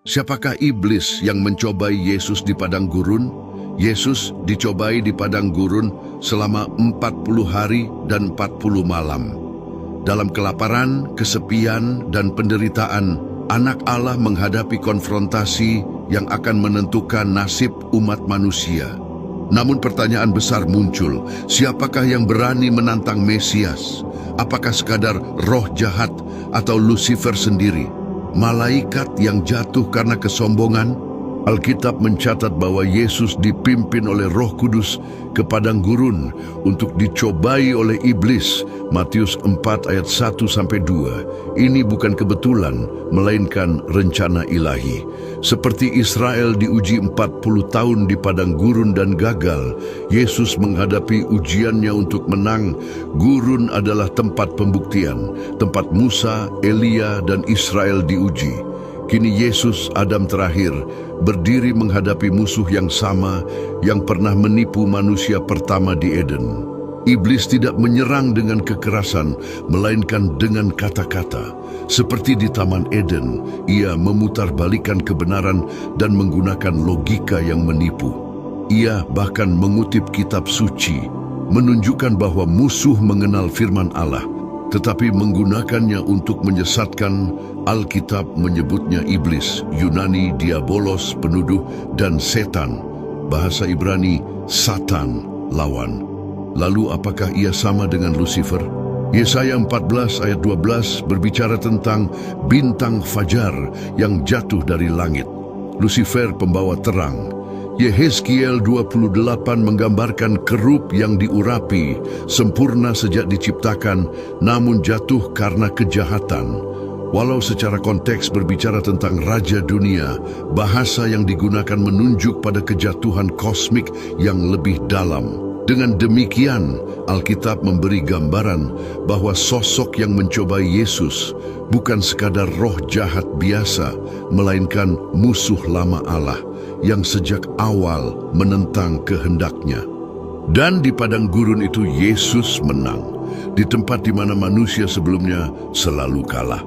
Siapakah iblis yang mencobai Yesus di padang gurun? Yesus dicobai di padang gurun selama 40 hari dan 40 malam. Dalam kelaparan, kesepian, dan penderitaan, Anak Allah menghadapi konfrontasi yang akan menentukan nasib umat manusia. Namun pertanyaan besar muncul, siapakah yang berani menantang Mesias? Apakah sekadar roh jahat atau Lucifer sendiri? Malaikat yang jatuh karena kesombongan? Alkitab mencatat bahwa Yesus dipimpin oleh Roh Kudus ke padang gurun untuk dicobai oleh iblis. Matius 4 ayat 1-2. Ini bukan kebetulan, melainkan rencana ilahi. Seperti Israel diuji 40 tahun di padang gurun dan gagal, Yesus menghadapi ujiannya untuk menang. Gurun adalah tempat pembuktian, tempat Musa, Elia, dan Israel diuji. Kini Yesus, Adam terakhir, berdiri menghadapi musuh yang sama yang pernah menipu manusia pertama di Eden. Iblis tidak menyerang dengan kekerasan, melainkan dengan kata-kata. Seperti di Taman Eden, ia memutarbalikkan kebenaran dan menggunakan logika yang menipu. Ia bahkan mengutip kitab suci, menunjukkan bahwa musuh mengenal firman Allah, tetapi menggunakannya untuk menyesatkan. Alkitab menyebutnya iblis, Yunani diabolos, penuduh, dan setan. Bahasa Ibrani, Satan, lawan. Lalu apakah ia sama dengan Lucifer? Yesaya 14 ayat 12 berbicara tentang bintang fajar yang jatuh dari langit. Lucifer pembawa terang. Yehezkiel 28 menggambarkan kerub yang diurapi, sempurna sejak diciptakan, namun jatuh karena kejahatan. Walau secara konteks berbicara tentang raja dunia, bahasa yang digunakan menunjuk pada kejatuhan kosmik yang lebih dalam. Dengan demikian, Alkitab memberi gambaran bahwa sosok yang mencobai Yesus bukan sekadar roh jahat biasa, melainkan musuh lama Allah yang sejak awal menentang kehendaknya. Dan di padang gurun itu Yesus menang, di tempat di mana manusia sebelumnya selalu kalah.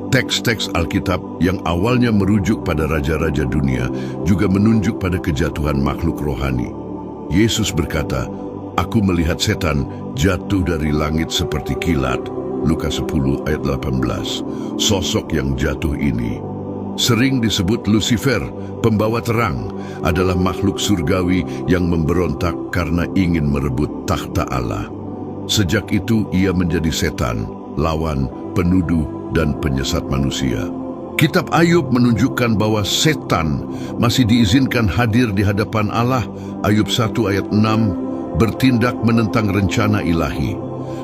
Teks-teks Alkitab yang awalnya merujuk pada raja-raja dunia juga menunjuk pada kejatuhan makhluk rohani. Yesus berkata, "Aku melihat setan jatuh dari langit seperti kilat." Lukas 10 ayat 18. Sosok yang jatuh ini sering disebut Lucifer, pembawa terang, adalah makhluk surgawi yang memberontak karena ingin merebut takhta Allah. Sejak itu ia menjadi setan, lawan, penuduh, dan penyesat manusia. Kitab Ayub menunjukkan bahwa setan masih diizinkan hadir di hadapan Allah. Ayub 1 ayat 6 bertindak menentang rencana ilahi.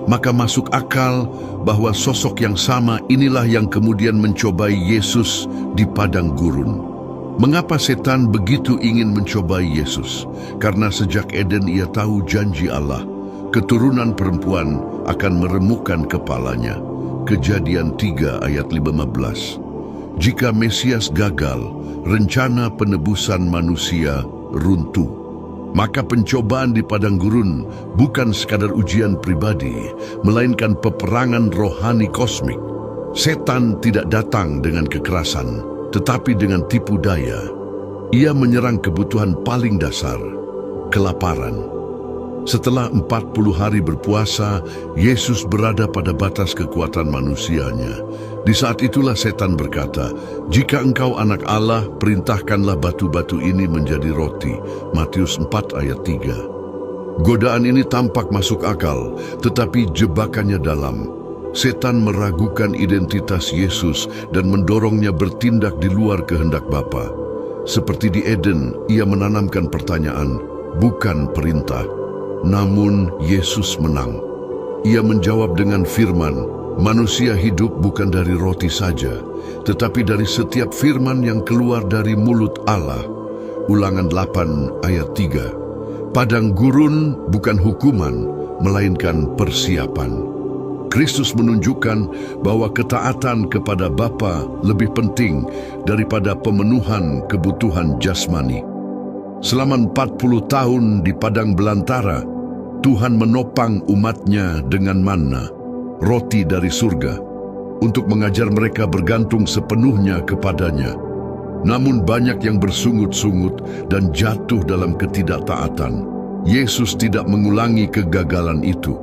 Maka masuk akal bahwa sosok yang sama inilah yang kemudian mencobai Yesus di padang gurun. Mengapa setan begitu ingin mencobai Yesus? Karena sejak Eden ia tahu janji Allah, keturunan perempuan akan meremukkan kepalanya. Kejadian 3 ayat 15. Jika Mesias gagal, rencana penebusan manusia runtuh. Maka pencobaan di padang gurun bukan sekadar ujian pribadi, melainkan peperangan rohani kosmik. Setan tidak datang dengan kekerasan, tetapi dengan tipu daya. Ia menyerang kebutuhan paling dasar, kelaparan. Setelah 40 hari berpuasa, Yesus berada pada batas kekuatan manusianya. Di saat itulah setan berkata, "Jika engkau anak Allah, perintahkanlah batu-batu ini menjadi roti." Matius 4 ayat 3. Godaan ini tampak masuk akal, tetapi jebakannya dalam. Setan meragukan identitas Yesus dan mendorongnya bertindak di luar kehendak Bapa. Seperti di Eden, ia menanamkan pertanyaan, bukan perintah. Namun Yesus menang. Ia menjawab dengan firman, "Manusia hidup bukan dari roti saja, tetapi dari setiap firman yang keluar dari mulut Allah." Ulangan 8 ayat 3. Padang gurun bukan hukuman, melainkan persiapan. Kristus menunjukkan bahwa ketaatan kepada Bapa lebih penting daripada pemenuhan kebutuhan jasmani. Selama 40 tahun di padang belantara, Tuhan menopang umatnya dengan manna, roti dari surga, untuk mengajar mereka bergantung sepenuhnya kepadanya. Namun banyak yang bersungut-sungut dan jatuh dalam ketidaktaatan. Yesus tidak mengulangi kegagalan itu.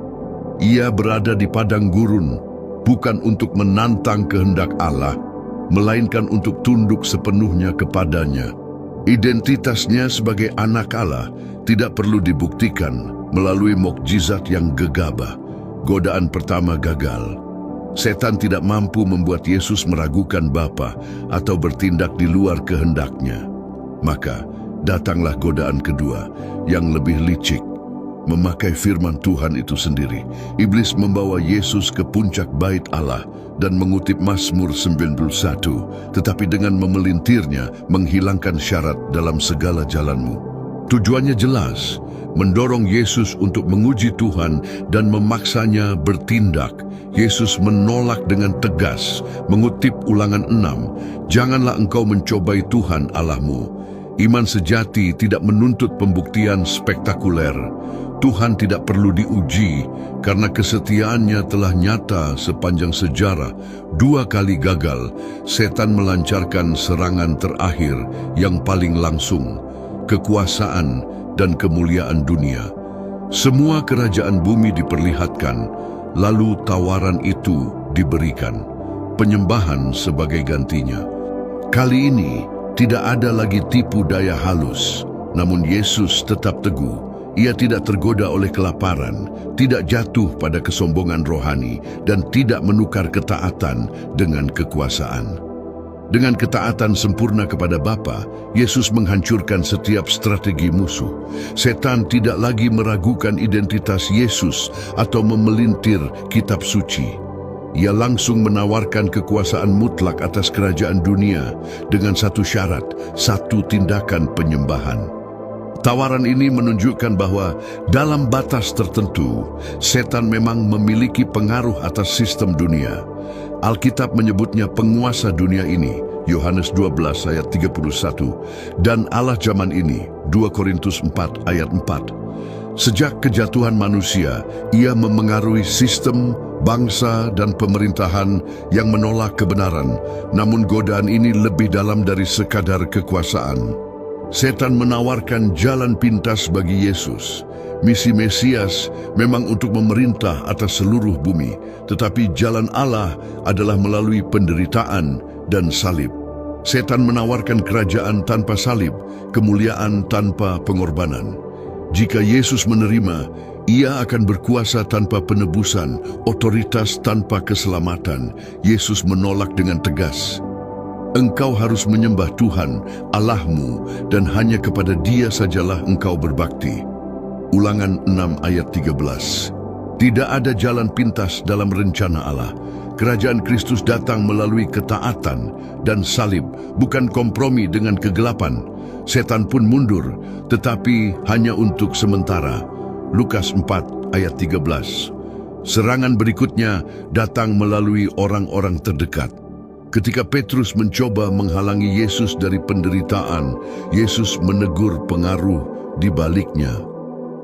Ia berada di padang gurun, bukan untuk menantang kehendak Allah, melainkan untuk tunduk sepenuhnya kepadanya. Identitasnya sebagai anak Allah tidak perlu dibuktikan melalui mukjizat yang gegabah. Godaan pertama gagal. Setan tidak mampu membuat Yesus meragukan Bapa atau bertindak di luar kehendaknya. Maka datanglah godaan kedua yang lebih licik. Memakai firman Tuhan itu sendiri, iblis membawa Yesus ke puncak bait Allah dan mengutip Mazmur 91, tetapi dengan memelintirnya menghilangkan syarat dalam segala jalanmu. Tujuannya jelas, mendorong Yesus untuk menguji Tuhan dan memaksanya bertindak. Yesus menolak dengan tegas, mengutip Ulangan 6, "Janganlah engkau mencobai Tuhan Allahmu." Iman sejati tidak menuntut pembuktian spektakuler. Tuhan tidak perlu diuji karena kesetiaannya telah nyata sepanjang sejarah. 2 kali gagal, setan melancarkan serangan terakhir yang paling langsung, kekuasaan dan kemuliaan dunia. Semua kerajaan bumi diperlihatkan, lalu tawaran itu diberikan, penyembahan sebagai gantinya. Kali ini tidak ada lagi tipu daya halus, namun Yesus tetap teguh. Ia tidak tergoda oleh kelaparan, tidak jatuh pada kesombongan rohani, dan tidak menukar ketaatan dengan kekuasaan. Dengan ketaatan sempurna kepada Bapa, Yesus menghancurkan setiap strategi musuh. Setan tidak lagi meragukan identitas Yesus atau memelintir kitab suci. Ia langsung menawarkan kekuasaan mutlak atas kerajaan dunia dengan satu syarat, satu tindakan penyembahan. Tawaran ini menunjukkan bahwa dalam batas tertentu, setan memang memiliki pengaruh atas sistem dunia. Alkitab menyebutnya penguasa dunia ini, Yohanes 12 ayat 31, dan Allah zaman ini, 2 Korintus 4 ayat 4. Sejak kejatuhan manusia, ia memengaruhi sistem, bangsa, dan pemerintahan yang menolak kebenaran. Namun godaan ini lebih dalam dari sekadar kekuasaan. Setan menawarkan jalan pintas bagi Yesus. Misi Mesias memang untuk memerintah atas seluruh bumi, tetapi jalan Allah adalah melalui penderitaan dan salib. Setan menawarkan kerajaan tanpa salib, kemuliaan tanpa pengorbanan. Jika Yesus menerima, ia akan berkuasa tanpa penebusan, otoritas tanpa keselamatan. Yesus menolak dengan tegas. Engkau harus menyembah Tuhan, Allahmu, dan hanya kepada Dia sajalah engkau berbakti. Ulangan 6 ayat 13. Tidak ada jalan pintas dalam rencana Allah. Kerajaan Kristus datang melalui ketaatan dan salib, bukan kompromi dengan kegelapan. Setan pun mundur, tetapi hanya untuk sementara. Lukas 4 ayat 13. Serangan berikutnya datang melalui orang-orang terdekat. Ketika Petrus mencoba menghalangi Yesus dari penderitaan, Yesus menegur pengaruh di baliknya.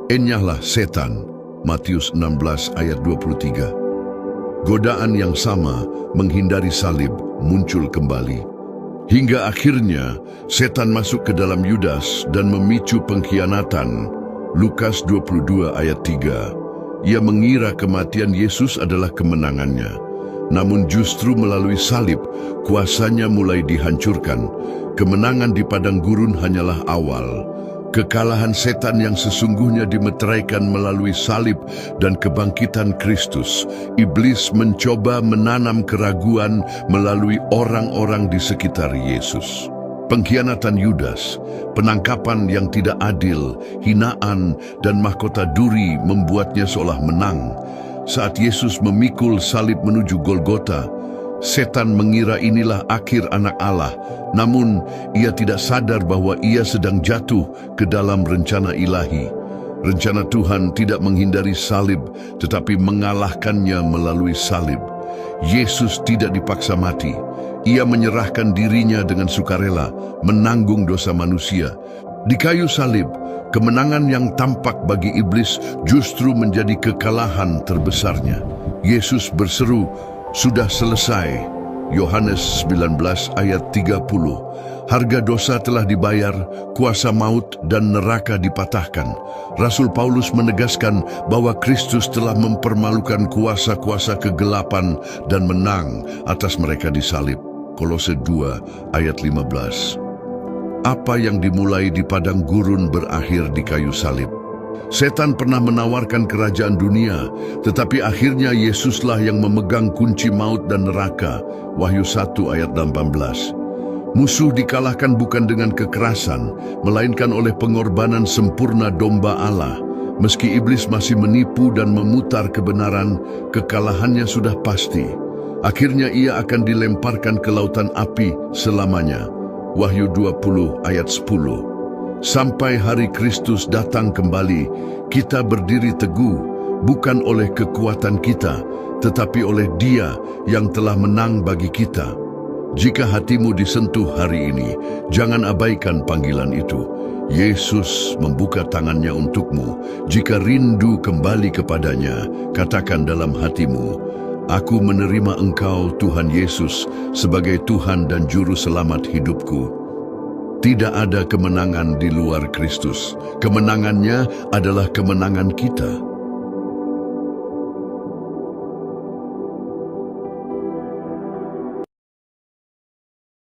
Enyahlah setan, Matius 16 ayat 23. Godaan yang sama menghindari salib muncul kembali. Hingga akhirnya setan masuk ke dalam Yudas dan memicu pengkhianatan. Lukas 22 ayat 3. Ia mengira kematian Yesus adalah kemenangannya. Namun justru melalui salib, kuasanya mulai dihancurkan. Kemenangan di padang gurun hanyalah awal. Kekalahan setan yang sesungguhnya dimeteraikan melalui salib dan kebangkitan Kristus. Iblis mencoba menanam keraguan melalui orang-orang di sekitar Yesus. Pengkhianatan Yudas, penangkapan yang tidak adil, hinaan, dan mahkota duri membuatnya seolah menang. Saat Yesus memikul salib menuju Golgota, setan mengira inilah akhir anak Allah. Namun, ia tidak sadar bahwa ia sedang jatuh ke dalam rencana ilahi. Rencana Tuhan tidak menghindari salib, tetapi mengalahkannya melalui salib. Yesus tidak dipaksa mati. Ia menyerahkan dirinya dengan sukarela, menanggung dosa manusia. Di kayu salib, kemenangan yang tampak bagi iblis justru menjadi kekalahan terbesarnya. Yesus berseru, "Sudah selesai." Yohanes 19 ayat 30. Harga dosa telah dibayar, kuasa maut dan neraka dipatahkan. Rasul Paulus menegaskan bahwa Kristus telah mempermalukan kuasa-kuasa kegelapan dan menang atas mereka di salib. Kolose 2 ayat 15. Apa yang dimulai di padang gurun berakhir di kayu salib. Setan pernah menawarkan kerajaan dunia, tetapi akhirnya Yesuslah yang memegang kunci maut dan neraka. Wahyu 1 ayat 18. Musuh dikalahkan bukan dengan kekerasan, melainkan oleh pengorbanan sempurna domba Allah. Meski iblis masih menipu dan memutar kebenaran, kekalahannya sudah pasti. Akhirnya ia akan dilemparkan ke lautan api selamanya. Wahyu 20 ayat 10. Sampai hari Kristus datang kembali, kita berdiri teguh, bukan oleh kekuatan kita, tetapi oleh Dia yang telah menang bagi kita. Jika hatimu disentuh hari ini, jangan abaikan panggilan itu. Yesus membuka tangannya untukmu. Jika rindu kembali kepadanya, katakan dalam hatimu, "Aku menerima Engkau, Tuhan Yesus, sebagai Tuhan dan Juru Selamat hidupku." Tidak ada kemenangan di luar Kristus. Kemenangannya adalah kemenangan kita.